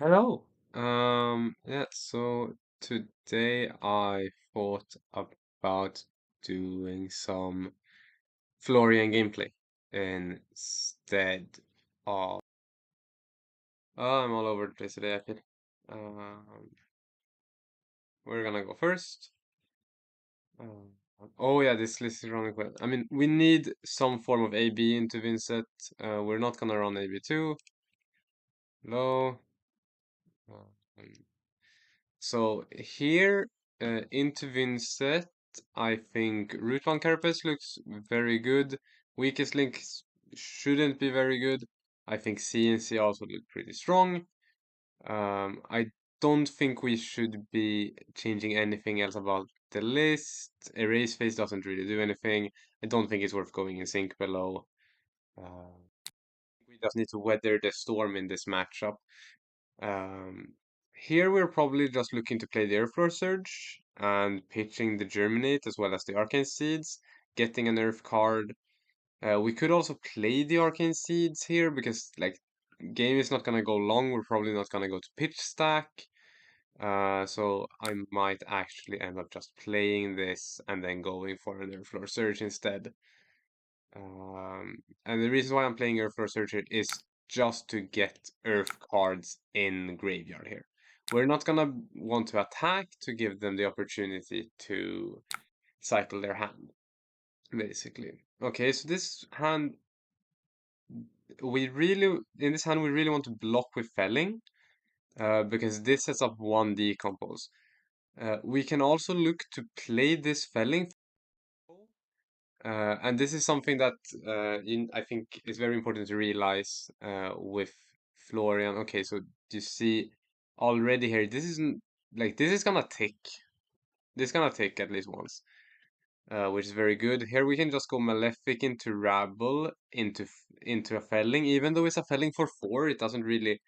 Hello. Yeah, so today I thought about doing some Florian gameplay instead of I'm all over the place today, I feel. Um, we're gonna go first. Um, oh yeah, this list is running well. I mean, we need some form of AB into Vynnset. We're not gonna run AB2. Low. Um, So here into Vynnset, I think root one carapace looks very good. Weakest links shouldn't be very good. I think C and C also look pretty strong. I don't think we should be changing anything else about the list. Erase phase doesn't really do anything. I don't think it's worth going in sync below. Uh, we just need to weather the storm in this matchup. Um, Here we're probably just looking to play the Airfloor Surge and pitching the Germinate as well as the Arcane Seeds, getting an Earth card. We could also play the Arcane Seeds here because like game is not gonna go long. We're probably not gonna go to pitch stack. So I might actually end up just playing this and then going for an Airfloor Surge instead. And the reason why I'm playing Earth Searcher is just to get Earth cards in graveyard here. We're not gonna want to attack to give them the opportunity to cycle their hand, basically. Okay, so this hand, in this hand, we really want to block with Felling, because this sets up one decompose. We can also look to play this Felling. And this is something that I think is very important to realize with Florian. Okay, so you see already here, this isn't like this is gonna tick. This is gonna tick at least once, which is very good. Here we can just go Malefic into Rabble into a Felling. Even though it's a Felling for 4, it doesn't really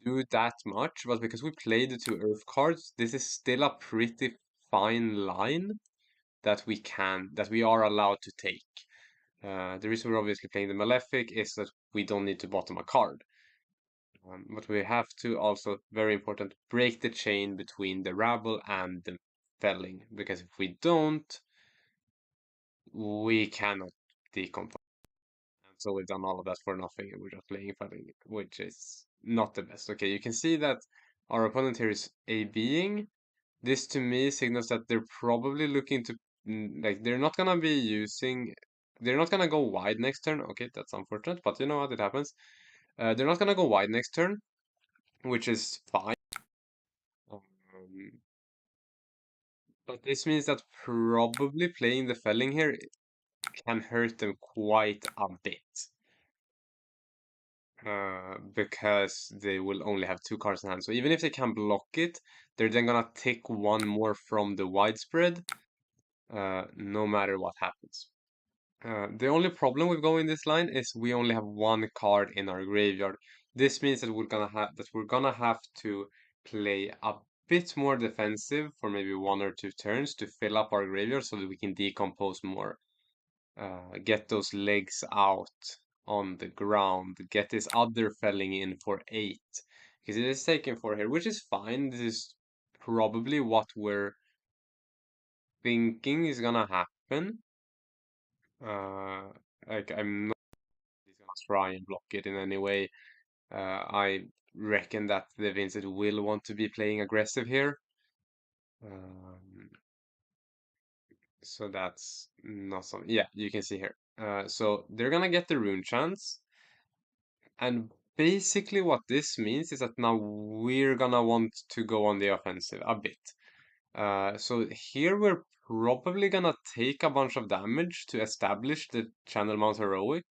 do that much. But because we played the 2 Earth cards, this is still a pretty fine line that we are allowed to take. The reason we're obviously playing the Malefic is that we don't need to bottom a card. But we have to also, very important, break the chain between the Rabble and the Felling. Because if we don't, we cannot decompose. And so we've done all of that for nothing and we're just playing Felling, which is not the best. Okay, you can see that our opponent here is ABing. This to me signals that they're probably looking to, like, they're not gonna go wide next turn. Okay, that's unfortunate, but you know what, it happens. They're not gonna go wide next turn, which is fine. Um, but this means that probably playing the Felling here can hurt them quite a bit. Because they will only have 2 cards in hand. So even if they can block it, they're then gonna take one more from the widespread, no matter what happens. The only problem with going this line is we only have 1 card in our graveyard. This means that we're gonna have to play a bit more defensive for maybe 1 or 2 turns to fill up our graveyard so that we can decompose more. Get those legs out on the ground. Get this other Felling in for 8. Because it is taking 4 here, which is fine. This is probably what we're thinking is gonna happen. Like I'm not he's gonna try and block it in any way. I reckon that the Vynnset will want to be playing aggressive here. Um, so that's not something. Yeah, you can see here. So they're gonna get the rune chance, and basically what this means is that now we're gonna want to go on the offensive a bit. So here we're probably gonna take a bunch of damage to establish the Channel Mount Heroic.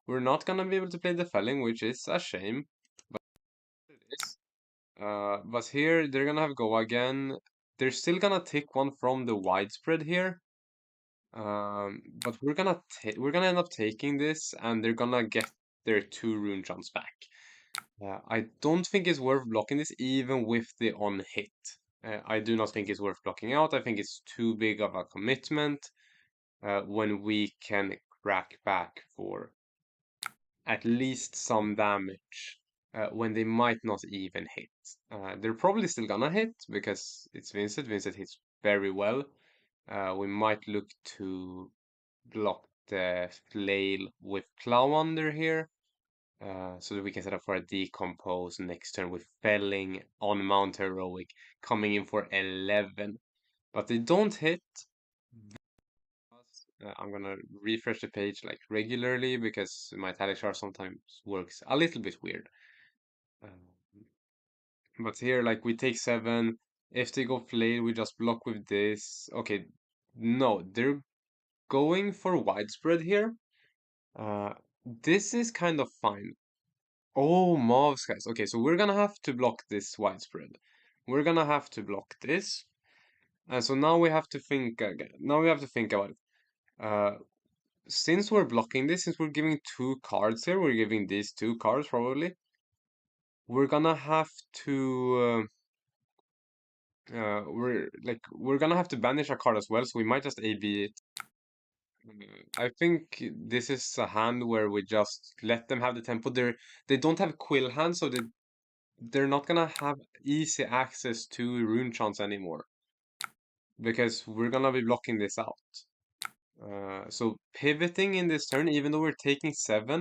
We're not gonna be able to play the Felling, which is a shame, but it is. But here they're gonna have go again. They're still gonna take one from the widespread here. But we're gonna end up taking this, and they're gonna get their 2 rune chance back. I don't think it's worth blocking this even with the on hit. I do not think it's worth blocking out. I think it's too big of a commitment when we can crack back for at least some damage. when they might not even hit. They're probably still gonna hit because it's Vynnset. Vynnset hits very well. We might look to block the flail with Plow Under here. So that we can set up for a decompose next turn with felling on Mount Heroic coming in for 11. But they don't hit. I'm gonna refresh the page like regularly because my talishar sometimes works a little bit weird. Um, but here, like we take 7. If they go flail, we just block with this. Okay, no, they're going for widespread here. Uh, this is kind of fine. Oh, mauves, guys. Okay, so we're gonna have to block this widespread. We're gonna have to block this. And so now we have to think again. Now we have to think about it. Uh, since we're blocking this, since we're giving 2 cards here, we're giving these 2 cards probably. We're gonna have to we're gonna have to banish a card as well, so we might just AB it. I think this is a hand where we just let them have the tempo. They don't have quill hand, so they're not gonna have easy access to rune chants anymore because we're gonna be blocking this out. So pivoting in this turn, even though we're taking 7,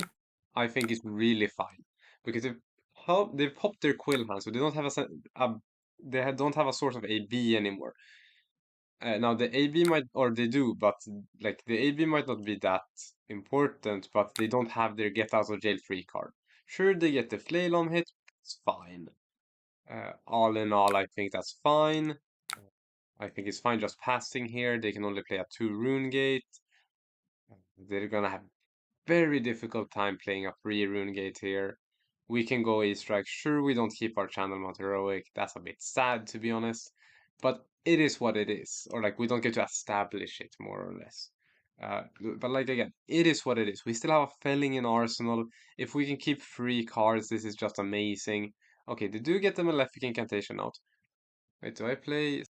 I think is really fine because they've popped their quill hand, so they don't have don't have a source of AB anymore. Now the AB might, or they do, but like the AB might not be that important, but they don't have their get out of jail free card. Sure, they get the flail on hit, it's fine. All in all, I think that's fine. I think it's fine just passing here. They can only play a 2 rune gate. They're gonna have very difficult time playing a 3 rune gate here. We can go A-strike. Sure, we don't keep our channel Mount Heroic. That's a bit sad, to be honest. But it is what it is. Or like, we don't get to establish it, more or less. But like, again, it is what it is. We still have a felling in Arsenal. If we can keep 3 cards, this is just amazing. Okay, they do get the Malefic Incantation out. Wait, do I play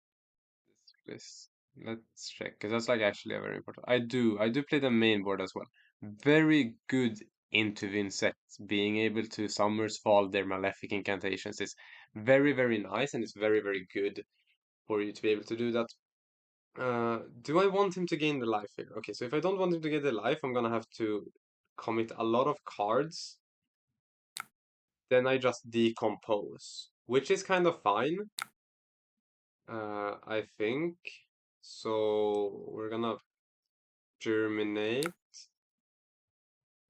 this? Let's check, because that's like actually a very important. I do play the main board as well. Very good into Vynnset. Being able to Summers Fall their Malefic Incantations is very, very nice, and it's very, very good for you to be able to do that. Do I want him to gain the life here? Okay, so if I don't want him to get the life, I'm gonna have to commit a lot of cards. Then I just decompose, which is kind of fine. I think. So we're gonna germinate.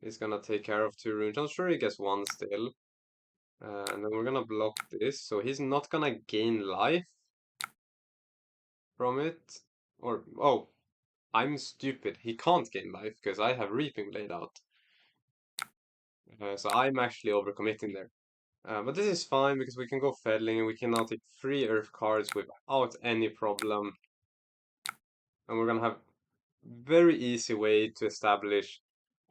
He's gonna take care of 2 runes. I'm sure he gets 1 still. And then we're gonna block this. So he's not gonna gain life from it. Or, oh, I'm stupid. He can't gain life because I have Reaping Blade out. So I'm actually overcommitting there. But this is fine because we can go Felling and we can now take 3 Earth cards without any problem. And we're gonna have very easy way to establish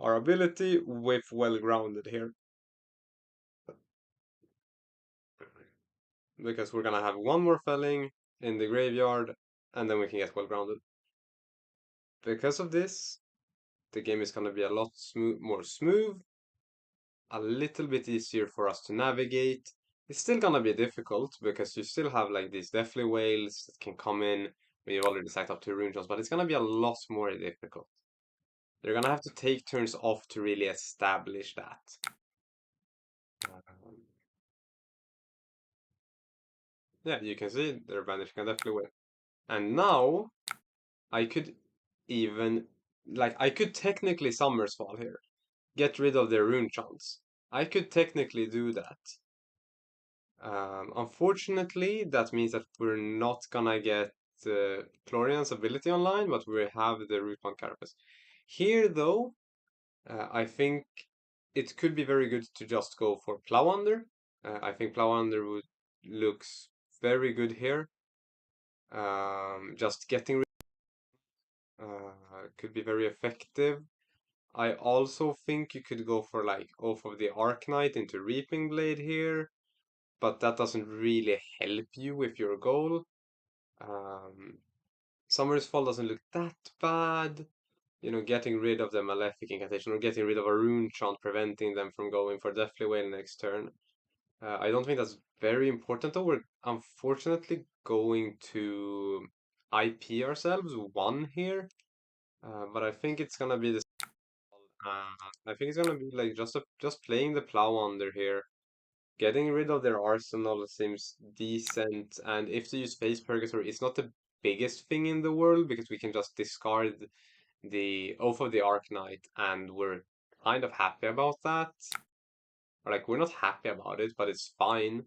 our ability with well-grounded here. Because we're gonna have 1 more felling in the graveyard, and then we can get well-grounded. Because of this, the game is gonna be a lot more smooth, a little bit easier for us to navigate. It's still gonna be difficult because you still have like these deathly whales that can come in when you've already stacked up 2 rune shots, but it's gonna be a lot more difficult. They're gonna have to take turns off to really establish that. Yeah, you can see they're banishing a deathly whale. And now I could even, like, I could technically Summersfall here. Get rid of their rune chance. I could technically do that. Unfortunately, that means that we're not gonna get Florian's ability online, but we have the Rootbound Carapace. Here, though, I think it could be very good to just go for Plow Under. I think Plow Under looks very good here. Just getting could be very effective. I also think you could go for like Oath of the Arknight into Reaping Blade here, but that doesn't really help you with your goal. Summer's Fall doesn't look that bad. You know, getting rid of the Malefic Incantation or getting rid of a Rune Chant, preventing them from going for Deathly Whale next turn. I don't think that's very important though. We're unfortunately going to IP ourselves one here, but I think it's gonna be the. I think it's gonna be like just playing the plow under here. Getting rid of their arsenal seems decent, and if they use Phase Purgatory, it's not the biggest thing in the world because we can just discard the Oath of the Arcanite, and we're kind of happy about that. Or like we're not happy about it, but it's fine.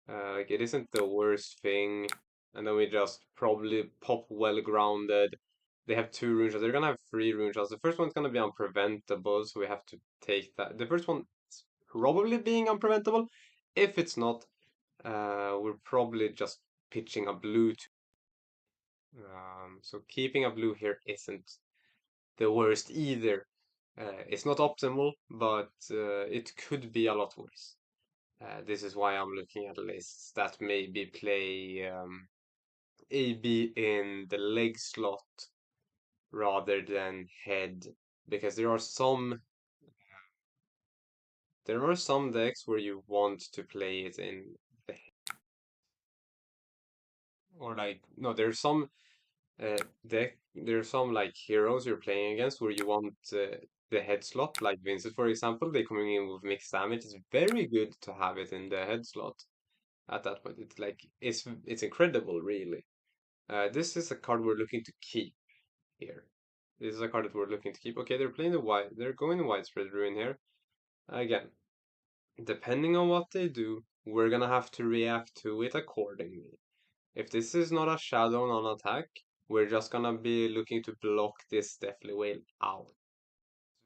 Like it isn't the worst thing. And then we just probably pop well grounded. They have 2 rune shots. They're gonna have 3 rune shots. The first one's gonna be unpreventable, so we have to take that. The first one is probably being unpreventable. If it's not, we're probably just pitching a blue. So keeping a blue here isn't the worst either. It's not optimal, but it could be a lot worse. This is why I'm looking at lists that maybe play AB in the leg slot rather than head, because there are some decks where you want to play it in the or like no, there's some like heroes you're playing against where you want the head slot, like Vynnset for example. They coming in with mixed damage. It's very good to have it in the head slot at that point. It's like it's incredible, really. This is a card we're looking to keep here. This is a card that we're looking to keep. Okay, they're playing the white. They're going the widespread ruin here. Again, depending on what they do, we're gonna have to react to it accordingly. If this is not a shadow non-attack, we're just gonna be looking to block this Deathly Whale out.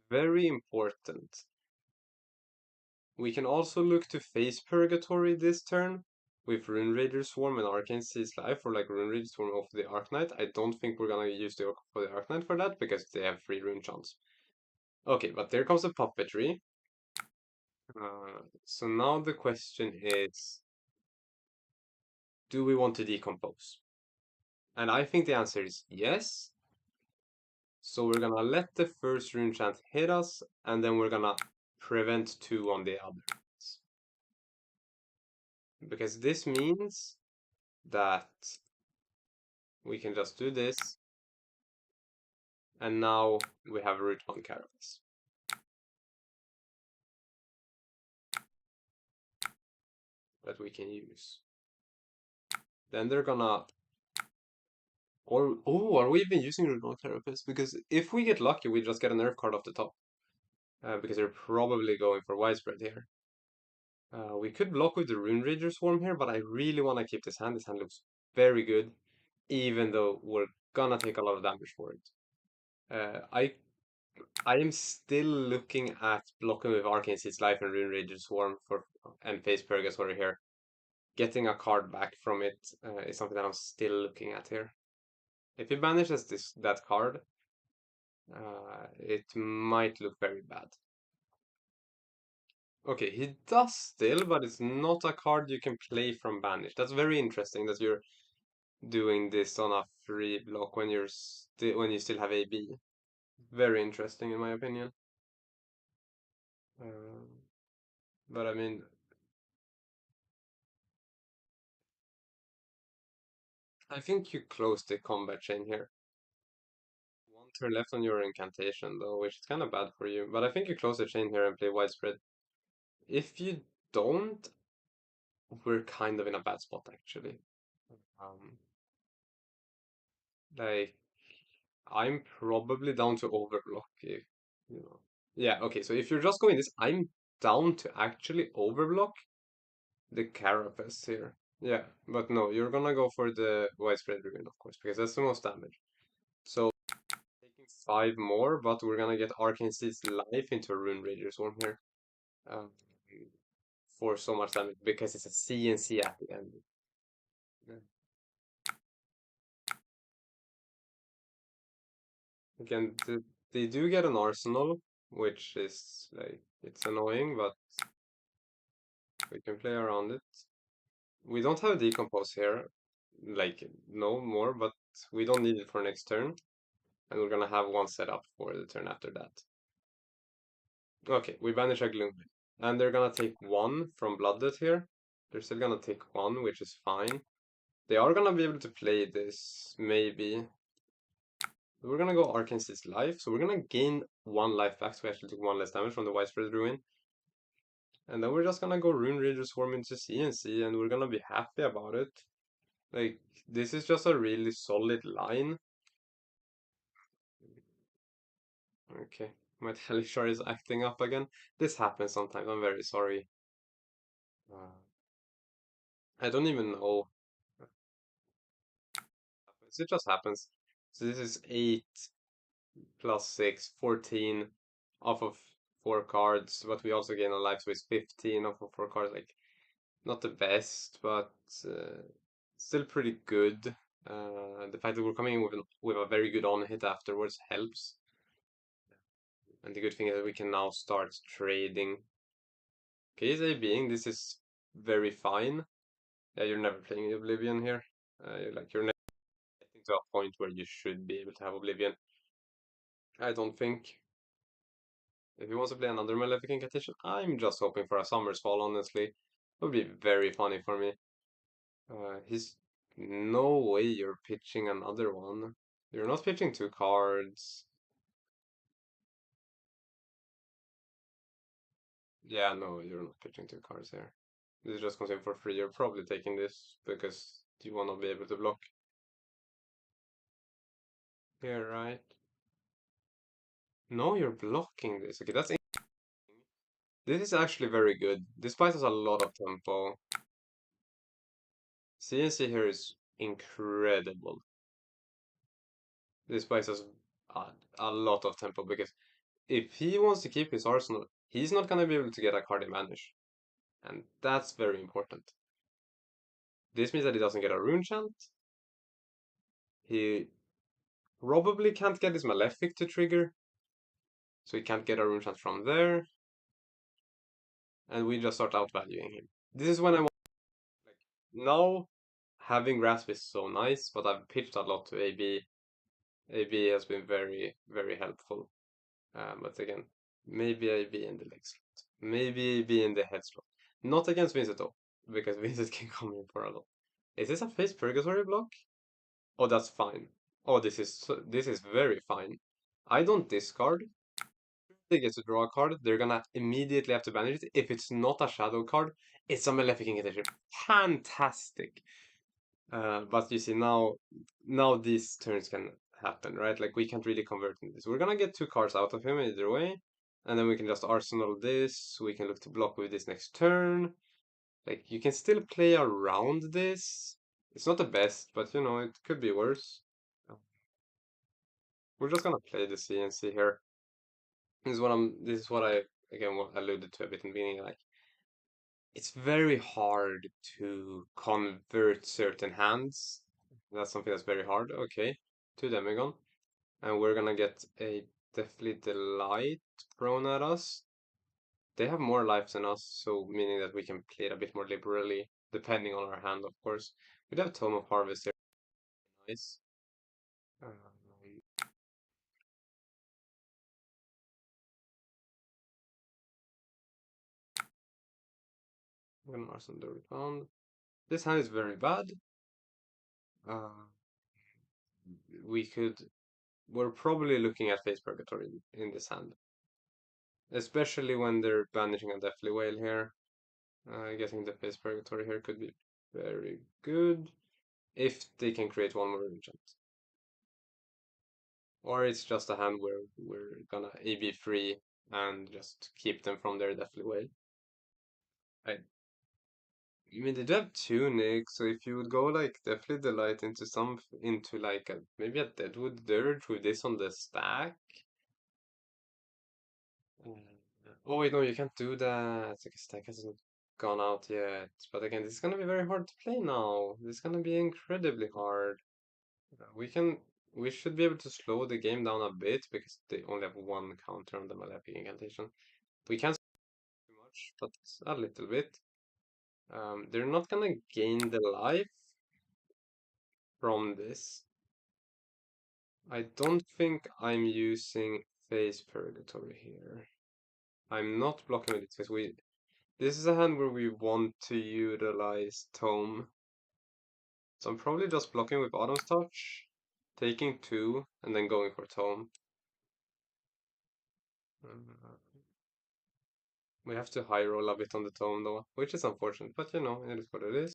Very important. We can also look to face Purgatory this turn with Rune Raider Swarm and Arcane Sea's Life, or like Rune Raider Swarm of the Arknight. I don't think we're gonna use the for the Arknight for that because they have 3 rune chance. Okay, but there comes the puppetry. So now the question is, do we want to decompose? And I think the answer is yes. So we're gonna let the first rune chant hit us, and then we're gonna prevent 2 on the others. Because this means that we can just do this, and now we have root 1 carapace that we can use. Then they're gonna, or oh, are we even using root 1 carapace? Because if we get lucky, we just get a nerf card off the top. Because they're probably going for widespread here. We could block with the Rune Raider Swarm here, but I really want to keep this hand. This hand looks very good, even though we're gonna take a lot of damage for it. I am still looking at blocking with Arcane Seed's Life and Rune Raider Swarm and Phase Purgatory here. Getting a card back from it is something that I'm still looking at here. If he banishes that card, it might look very bad. Okay, he does still, but it's not a card you can play from banish. That's very interesting that you're doing this on a free block when you still have AB. Very interesting in my opinion. But I mean, I think you close the combat chain here. 1 turn left on your incantation though, which is kind of bad for you. But I think you close the chain here and play widespread. If you don't, we're kind of in a bad spot actually. Um, like I'm probably down to overblock if you know. Yeah, okay, so if you're just going this, I'm down to actually overblock the carapace here. Yeah, but no, you're gonna go for the widespread ruin, of course, because that's the most damage. So taking 5 more, but we're gonna get Arcane Seed's Life into a Rune Raider Swarm here. Um, for so much damage because it's a CNC at the end. Yeah. Again, they do get an arsenal, which is like it's annoying, but we can play around it. We don't have decompose here, like no more, but we don't need it for next turn, and we're gonna have one set up for the turn after that. Okay, we banish a gloom. And they're gonna take 1 from Blooded here. They're still gonna take 1, which is fine. They are gonna be able to play this, maybe. We're gonna go Arcane Seed's life, so we're gonna gain 1 life back, so we actually took 1 less damage from the Widespread Ruin. And then we're just gonna go Rune Rager Swarm into CNC, and we're gonna be happy about it. Like, this is just a really solid line. Okay, my talishar is acting up again. This happens sometimes, I'm very sorry. Uh, I don't even know. It just happens. So this is 8 plus 6, 14 off of 4 cards, but we also gain a life, so it's 15 off of 4 cards. Like, not the best, but still pretty good. The fact that we're coming in with a very good on hit afterwards helps. And the good thing is that we can now start trading. Okay, he's ABing. This is very fine. Yeah, you're never playing Oblivion here. You're never getting to a point where you should be able to have Oblivion. I don't think. If he wants to play another Malefic Incantation, I'm just hoping for a Summer's Fall, honestly. It would be very funny for me. He's... No way you're pitching another one. You're not pitching 2 cards. Yeah, no, you're not pitching 2 cards here. This just comes in for free. You're probably taking this because you want to be able to block. Here, right? No, you're blocking this. Okay, that's interesting. This is actually very good. This buys us a lot of tempo. CNC here is incredible. This buys us a lot of tempo because if he wants to keep his arsenal, he's not going to be able to get a card in Vanish. And that's very important. This means that he doesn't get a rune chant. He probably can't get his Malefic to trigger. So he can't get a rune chant from there. And we just start outvaluing him. This is when I want, like, now having Grasp is so nice, but I've pitched a lot to AB. AB has been very, very helpful. But again, maybe AB in the leg slot. Maybe AB in the head slot. Not against Vynnset though, because Vynnset can come in for a lot. Is this a face purgatory block? Oh, that's fine. Oh, this is very fine. I don't discard. They get to draw a card, they're gonna immediately have to banish it. If it's not a shadow card, it's a Malefic Incantation. Fantastic! But you see, now these turns can happen, right? Like, we can't really convert in this. We're gonna get 2 cards out of him either way. And then we can just arsenal this. We can look to block with this next turn. Like, you can still play around this. It's not the best, but you know, it could be worse. We're just gonna play the CNC here. This is what I, again, what alluded to a bit in the beginning, like, it's very hard to convert certain hands. That's something that's very hard. Okay, 2 Demigon. And we're gonna get a Deathly Delight thrown at us. They have more lives than us, so meaning that we can play it a bit more liberally, depending on our hand, of course. We'd have Tome of Harvest here. Nice. Um, I'm gonna arsenal the rebound. This hand is very bad. Uh, we're probably looking at Face Purgatory in this hand. Especially when they're banishing a Deathly Whale here. Getting the Face Purgatory here could be very good. If they can create one more enchant. Or it's just a hand where we're gonna AB free and just keep them from their Deathly Whale. I mean, they do have Tunic, so if you would go like Deathly Delight into like maybe a Deadwood Dirge with this on the stack. Oh wait, no, you can't do that. Like, stack hasn't gone out yet. But again, this is gonna be very hard to play now. This is gonna be incredibly hard. We can, we should be able to slow the game down a bit because they only have 1 counter on the Malefic Incantation. We can't too much, but a little bit. They're not gonna gain the life from this. I don't think I'm using Face Purgatory here. I'm not blocking with it because This is a hand where we want to utilize Tome. So I'm probably just blocking with Autumn's Touch, taking two, and then going for Tome. Uh, we have to high roll a bit on the Tome though, which is unfortunate, but you know, it is what it is.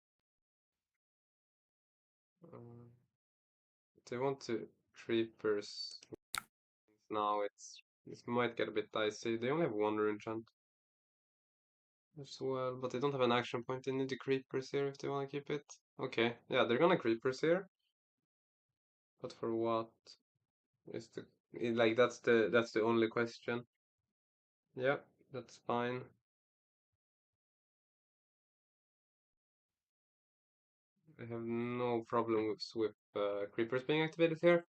Uh, they want to Creepers. Now it might get a bit dicey. They only have one rune chant as well, but they don't have an action point. They need the Creepers here if they want to keep it. Okay, yeah, they're gonna Creepers here. But for what is the like that's the only question. Yeah, that's fine. I have no problem with creepers being activated here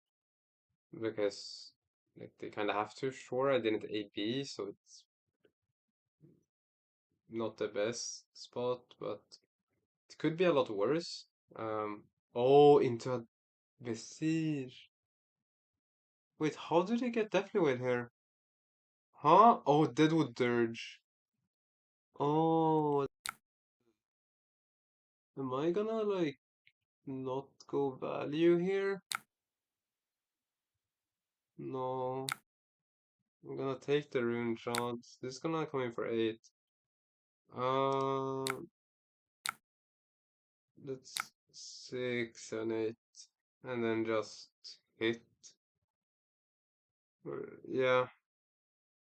because like they kind of have to. Sure, I didn't AB, so it's not the best spot, but it could be a lot worse. Oh, into a Vestige. Wait, how did they get Deathly Weight here? Huh? Oh, Deadwood Dirge. Oh, am I gonna like not go value here? No. I'm gonna take the rune shots. This is gonna come in for 8. Uh, that's 6 and 8. And then just hit. Yeah.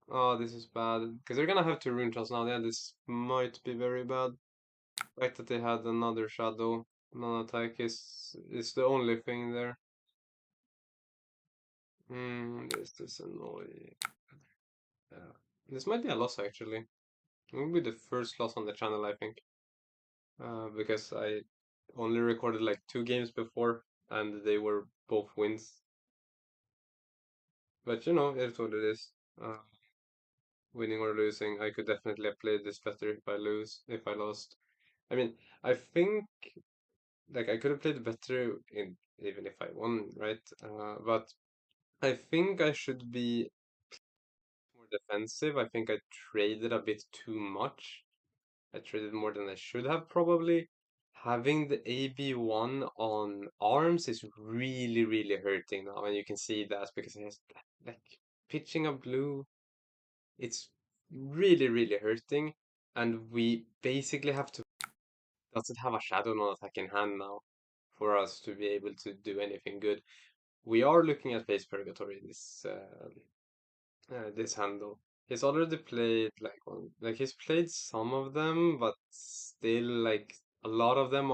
Oh, this is bad. Because they're gonna have 2 rune shots now. Yeah, this might be very bad. The fact that they had another shadow non-attack is the only thing there. This is annoying. Yeah. This might be a loss actually. It will be the first loss on the channel, I think. Because I only recorded like 2 games before and they were both wins. But you know, it's what it is. Uh, Winning or losing, I could definitely have played this better if I lost. I mean, I think like I could have played better in even if I won, right? But I think I should be more defensive. I think I traded a bit too much. I traded more than I should have probably. Having the AB1 on arms is really, really hurting now, and you can see that because it has like pitching a blue, it's really, really hurting, and we basically have to doesn't have a shadow non-attack in hand now for us to be able to do anything good. We are looking at Face Purgatory this handle. He's already played like like he's played some of them, but still like a lot of them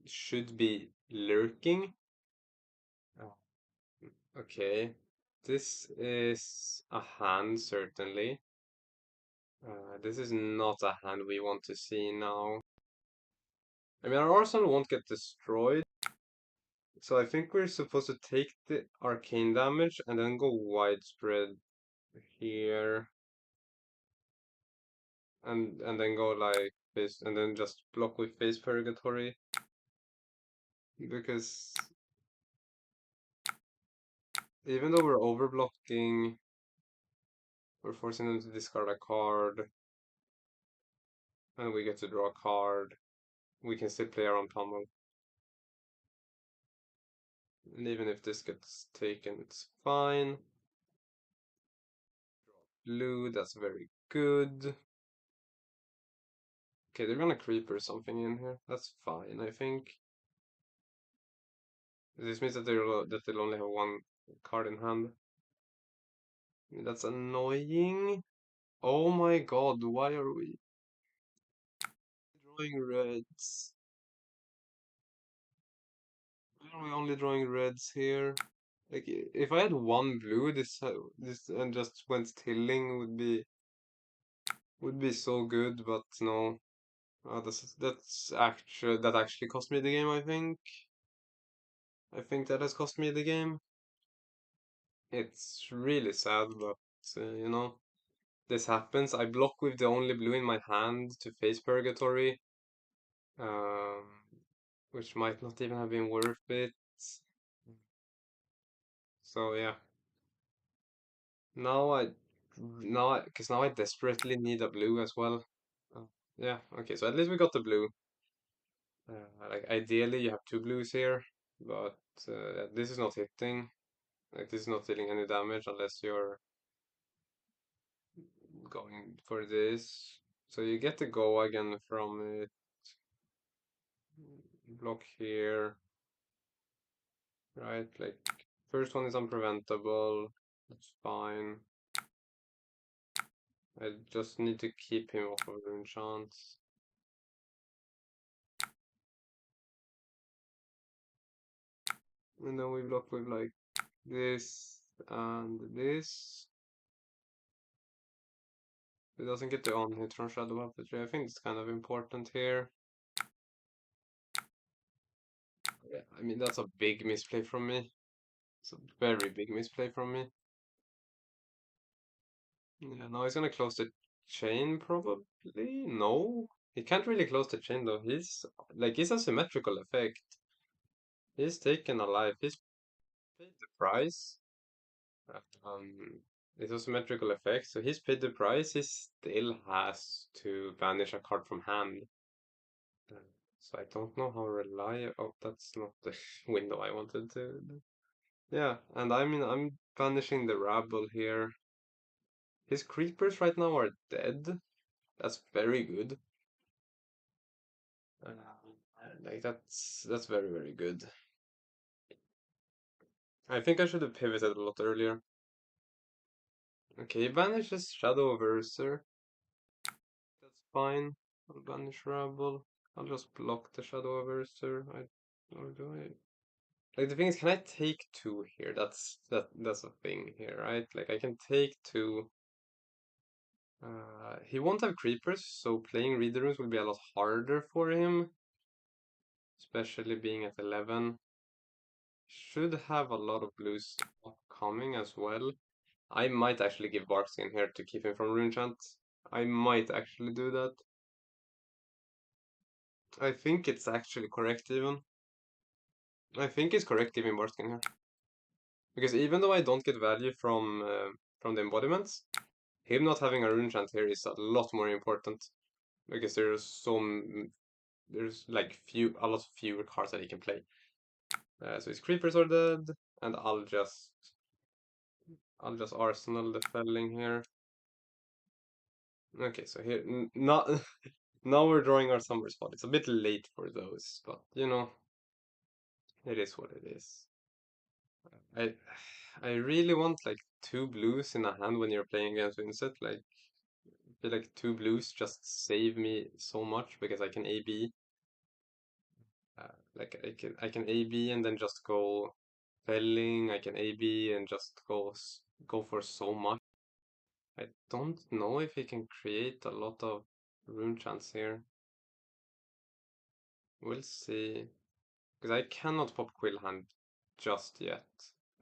should be lurking. Oh, okay, this is a hand certainly. This is not a hand we want to see now. I mean, our arsenal won't get destroyed, so I think we're supposed to take the arcane damage and then go widespread here. And then go like this and then just block with Face Purgatory because even though we're overblocking, we're forcing them to discard a card and we get to draw a card. We can still play around Pummel. And even if this gets taken, it's fine. Blue, that's very good. Okay, they're gonna creep or something in here. That's fine, I think. This means that they'll only have one card in hand. That's annoying. Oh my god, why are we drawing reds? Why are we only drawing reds here? Like, if I had one blue, this and just went tilling would be so good, but no. That actually cost me the game, I think. I think that has cost me the game. It's really sad, but you know, this happens. I block with the only blue in my hand to face Purgatory, um, which might not even have been worth it. So yeah, now because now I desperately need a blue as well. Yeah, okay, so at least we got the blue. Like ideally you have two blues here, but this is not hitting. Like this is not dealing any damage unless you're going for this. So you get the go again from it. Block here, right? Like first one is unpreventable. That's fine. I just need to keep him off of rune chance. And then we block with like this and this. It doesn't get the on hit from Shadow Puppetry. I think it's kind of important here. Yeah, I mean that's a big misplay from me. It's a very big misplay from me. Yeah, now he's gonna close the chain probably. No, he can't really close the chain though. He's a symmetrical effect. He's taken a life. He's paid the price. It's a symmetrical effect, so he's paid the price. He still has to banish a card from hand. Uh, So I don't know how reliable. Oh, that's not the window I wanted to. Yeah, and I mean I'm banishing the rabble here. His creepers right now are dead. That's very good. Uh, like that's very very good. I think I should have pivoted a lot earlier. Okay, banishes Shadow Averser. That's fine. I'll banish rabble. I'll just block the Shadow Averser. Or do I? Like the thing is, can I take two here? That's a thing here, right? Like I can take two. He won't have creepers, so playing reader runes will be a lot harder for him, especially being at 11. Should have a lot of blues upcoming as well. I might actually give Barkskin here to keep him from rune chant. I might actually do that. I think it's actually correct even. I think it's correct giving Barkskin here. Because even though I don't get value from the embodiments, him not having a rune chant here is a lot more important. Because there's like a lot fewer cards that he can play. So his creepers are dead, and I'll just arsenal the felling here. Okay, so here not now we're drawing our summer spot. It's a bit late for those, but you know, it is what it is. I I really want like two blues in a hand when you're playing against Vynnset. Like I feel like two blues just save me so much because I can AB. Like I can AB and then just go felling. I can AB and just go for so much. I don't know if he can create a lot of rune chance here. We'll see. Because I cannot pop Quill Hand just yet.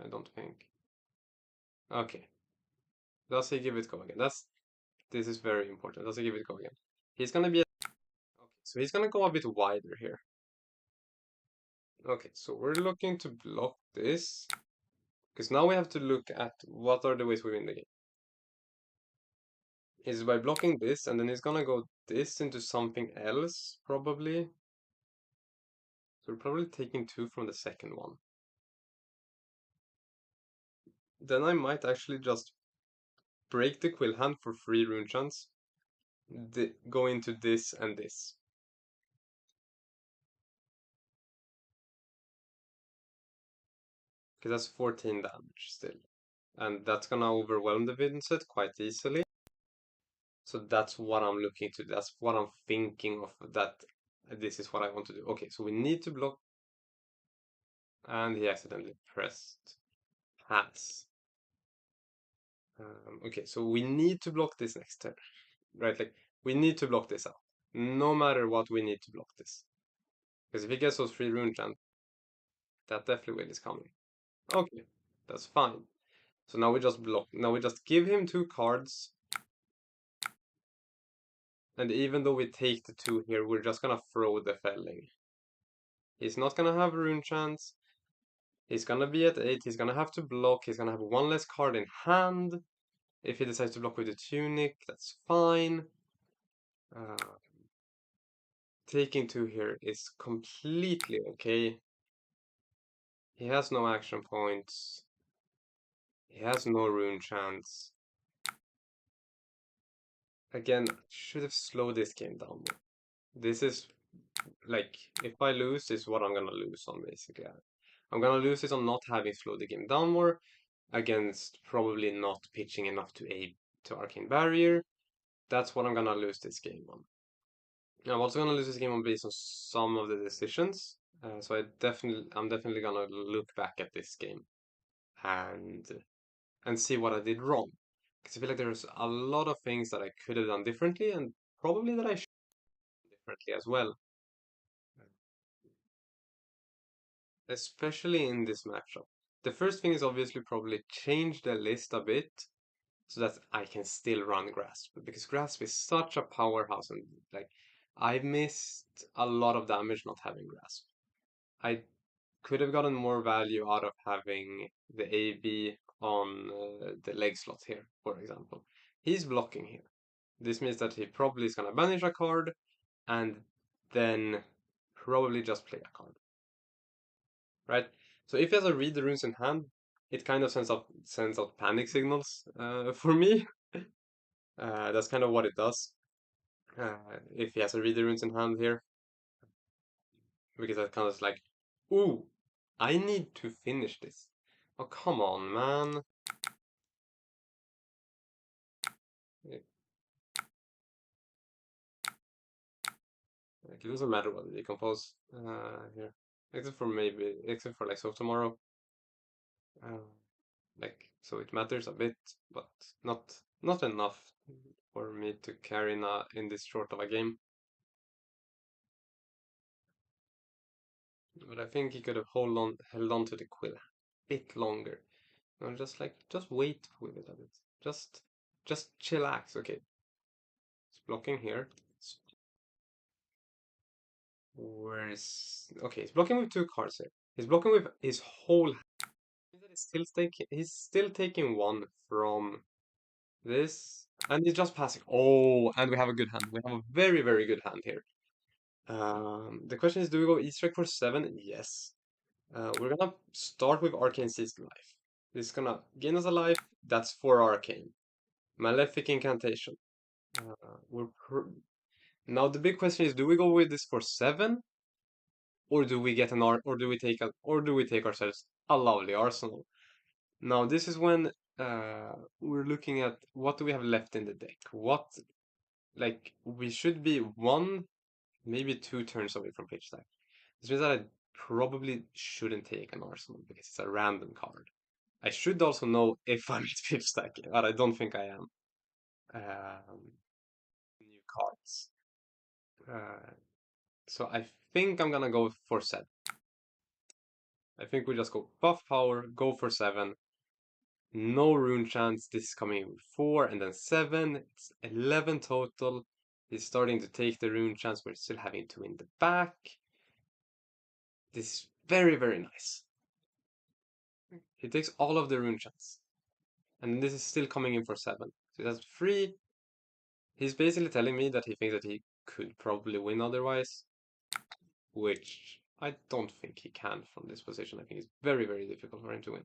I don't think. Okay. Does he give it go again? This is very important. Does he give it go again? He's gonna be okay, so he's gonna go a bit wider here. Okay, so we're looking to block this. Because now we have to look at what are the ways we win the game. Is by blocking this, and then he's gonna go this into something else, probably. So we're probably taking two from the second one. Then I might actually just break the Quill Hand for 3 rune chance. Go into this and this. Because that's 14 damage still. And that's gonna overwhelm the Vynnset quite easily. So that's what I'm looking to. That's what I'm thinking of. That this is what I want to do. Okay, so we need to block. And he accidentally pressed pass. Okay, so we need to block this next turn. Right, like we need to block this out. No matter what, we need to block this. Because if he gets those 3 rune chant, that definitely will is coming. Okay, that's fine. So now we just block. Now we just give him 2 cards. And even though we take the 2 here, we're just gonna throw the felling. He's not gonna have rune chance. He's gonna be at 8. He's gonna have to block. He's gonna have 1 less card in hand. If he decides to block with the tunic, that's fine. taking 2 here is completely okay. He has no action points. He has no rune chance. Again, should have slowed this game down more. This is like, if I lose, this is what I'm gonna lose on basically. I'm gonna lose this on not having slowed the game down more, against probably not pitching enough to Arcane Barrier. That's what I'm gonna lose this game on. I'm also gonna lose this game on based on some of the decisions. So I'm definitely gonna look back at this game and see what I did wrong. Because I feel like there's a lot of things that I could have done differently, and probably that I should have done differently as well. Especially in this matchup. The first thing is obviously probably change the list a bit so that I can still run Grasp, because Grasp is such a powerhouse, and like I missed a lot of damage not having Grasp. I could have gotten more value out of having the AB on the leg slot here, for example. He's blocking here. This means that he probably is gonna banish a card and then probably just play a card, right? So if he has a read the runes in hand, it kind of sends out panic signals for me. That's kind of what it does. If he has a read the runes in hand here, because that kind of like, ooh, I need to finish this. Oh, come on, man. It, it doesn't matter what they decompose here, except for like so tomorrow. Like, so it matters a bit, but not enough for me to carry in this short of a game. But I think he could have held on to the quill a bit longer. No, just wait with it a bit. Just chillax. Okay, it's blocking here. Okay? He's blocking with 2 cards here. He's blocking with his whole hand. He's still taking 1 from this, and he's just passing. Oh, and we have a good hand. We have a very, very good hand here. The question is, do we go E-Strike for 7? Yes. We're gonna start with Arcane Seized Life. This is gonna gain us a life. That's for Arcane. Malefic Incantation. Now the big question is, do we go with this for 7? Or do we get or do we take ourselves a lovely arsenal? Now this is when we're looking at what do we have left in the deck. Like, we should be 1, maybe 2 turns away from pitch stack. This means that I probably shouldn't take an arsenal because it's a random card. I should also know if I'm at pitch stack, but I don't think I am. New cards. So I think I'm gonna go for 7. I think we just go buff power, go for 7. No rune chance. This is coming in with 4 and then 7. It's 11 total. He's starting to take the rune chance. We're still having 2 in the back. This is very, very nice. He takes all of the rune chance. And this is still coming in for 7. So that's 3. He's basically telling me that he thinks that he could probably win otherwise, which I don't think he can from this position. I think it's very, very difficult for him to win.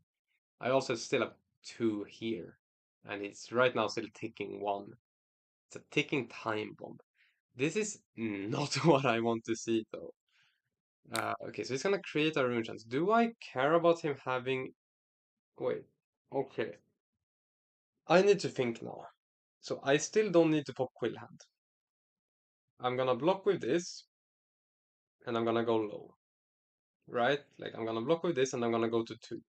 I also still have 2 here, and he's right now still ticking 1. It's a ticking time bomb. This is not what I want to see, though. Okay, so he's gonna create a rune chance. Do I care about him having... Wait, okay. I need to think now. So I still don't need to pop Quill Hand. I'm gonna block with this, and I'm gonna go low. Right? Like, I'm gonna block with this, and I'm gonna go to 2.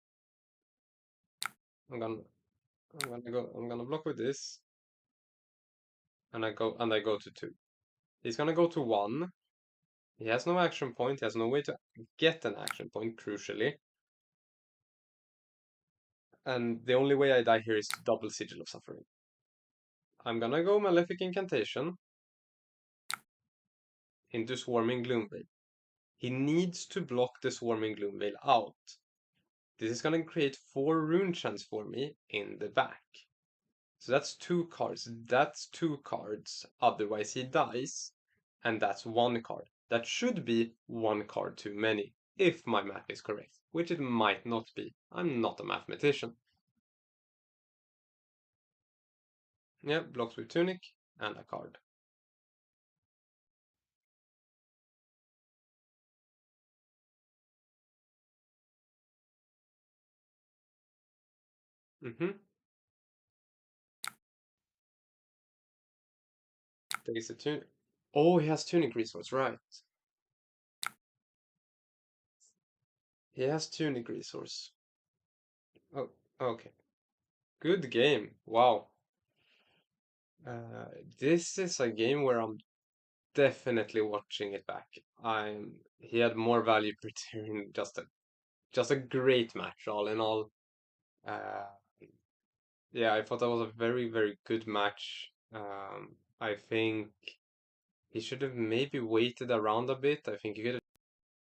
I'm gonna block with this, and I go to 2. He's gonna go to 1. He has no action point. He has no way to get an action point, crucially. And the only way I die here is to double Sigil of Suffering. I'm gonna go Malefic Incantation into Swarming Gloomveil. He needs to block the Swarming Gloomveil out. This is gonna create 4 rune chants for me in the back. So that's 2 cards. That's 2 cards. Otherwise he dies. And that's 1 card. that should be one card too many, if my math is correct, which it might not be. I'm not a mathematician. Yeah, blocks with tunic and a card. Mm-hmm. Takes a tunic. Oh, he has tunic resource, right. He has tunic resource. Oh, okay. Good game. Wow. Uh, this is a game where I'm definitely watching it back. He had more value per turn, just a great match all in all. Uh, yeah, I thought that was a very, very good match. I think he should have maybe waited around a bit. I think he could have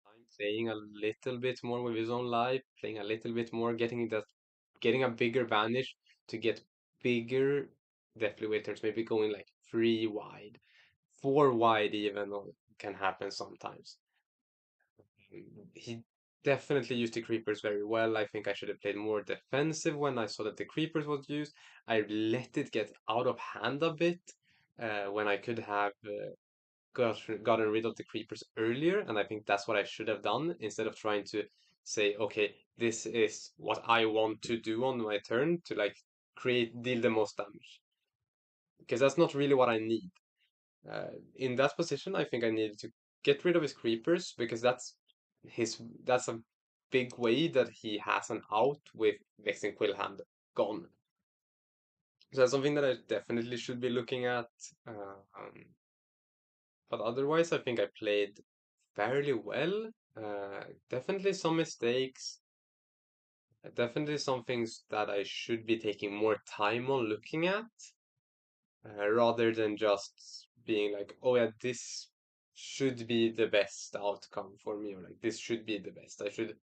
time playing a little bit more with his own life, playing a little bit more, getting a bigger vanish to get bigger deathly waiters, maybe going like 3 wide, 4 wide even can happen sometimes. He definitely used the creepers very well. I think I should have played more defensive when I saw that the creepers was used. I let it get out of hand a bit when I could have gotten rid of the creepers earlier, and I think that's what I should have done instead of trying to say, okay, this is what I want to do on my turn to like deal the most damage, because that's not really what I need. In that position, I think I needed to get rid of his creepers because that's a big way that he has an out with Vexing Quillhand gone. So that's something that I definitely should be looking at. But otherwise, I think I played fairly well. Definitely some mistakes. Definitely some things that I should be taking more time on looking at, rather than just being like, oh yeah, this should be the best outcome for me, or like this should be the best. I should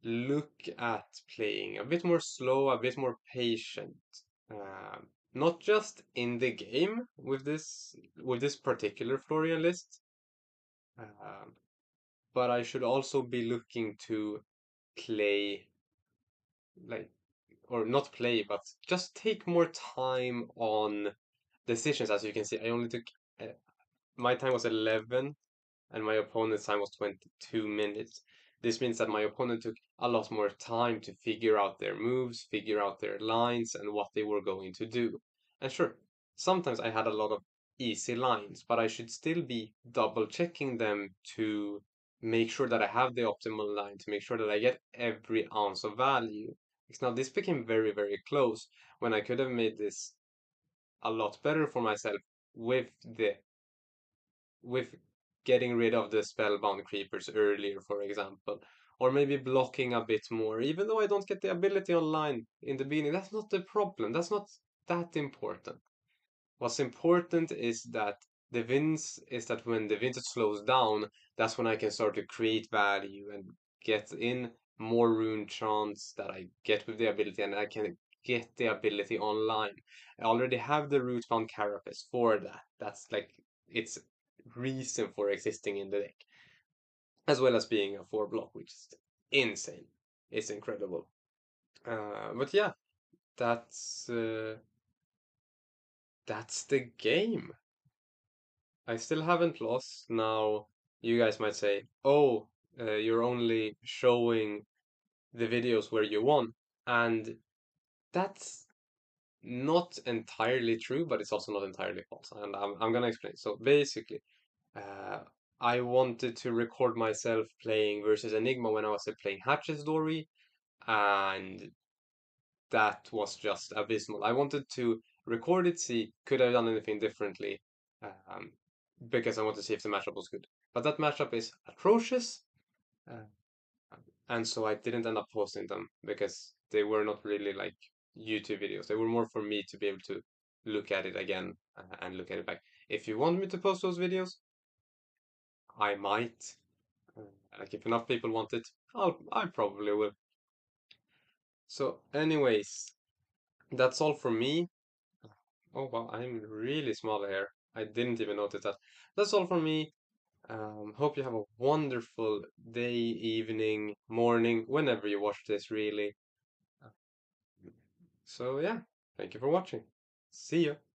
look at playing a bit more slow, a bit more patient. Not just in the game with this particular Florian list, um, but I should also be looking to play like or not play, but just take more time on decisions. As you can see, I only took uh, my time was 11 and my opponent's time was 22 minutes. This means that my opponent took a lot more time to figure out their moves, figure out their lines, and what they were going to do. And sure, sometimes I had a lot of easy lines, but I should still be double checking them to make sure that I have the optimal line, to make sure that I get every ounce of value. Because now this became very, very close when I could have made this a lot better for myself with the with getting rid of the spellbound creepers earlier, for example, or maybe blocking a bit more, even though I don't get the ability online in the beginning. That's not the problem. That's not that important. What's important is that when the Vynnset slows down, that's when I can start to create value and get in more rune chants that I get with the ability, and I can get the ability online. I already have the rootbound carapace for that. That's like its reason for existing in the deck, as well as being a 4 block, which is insane. It's incredible. But yeah, that's uh, that's the game. I still haven't lost. Now, you guys might say, oh, you're only showing the videos where you won. And that's not entirely true, but it's also not entirely false. And I'm gonna explain. So basically, uh, I wanted to record myself playing versus Enigma when I was playing Hatch's Dory, and that was just abysmal. I wanted to record it, see could I have done anything differently, um, because I want to see if the matchup was good. But that matchup is atrocious, uh, and so I didn't end up posting them because they were not really like YouTube videos. They were more for me to be able to look at it again and look at it back. If you want me to post those videos, I might. Uh, like if enough people want it, I probably will. So, anyways, that's all for me. Oh wow, I'm really small here. I didn't even notice that. That's all from me. Hope you have a wonderful day, evening, morning, whenever you watch this, really. So, yeah, thank you for watching. See you.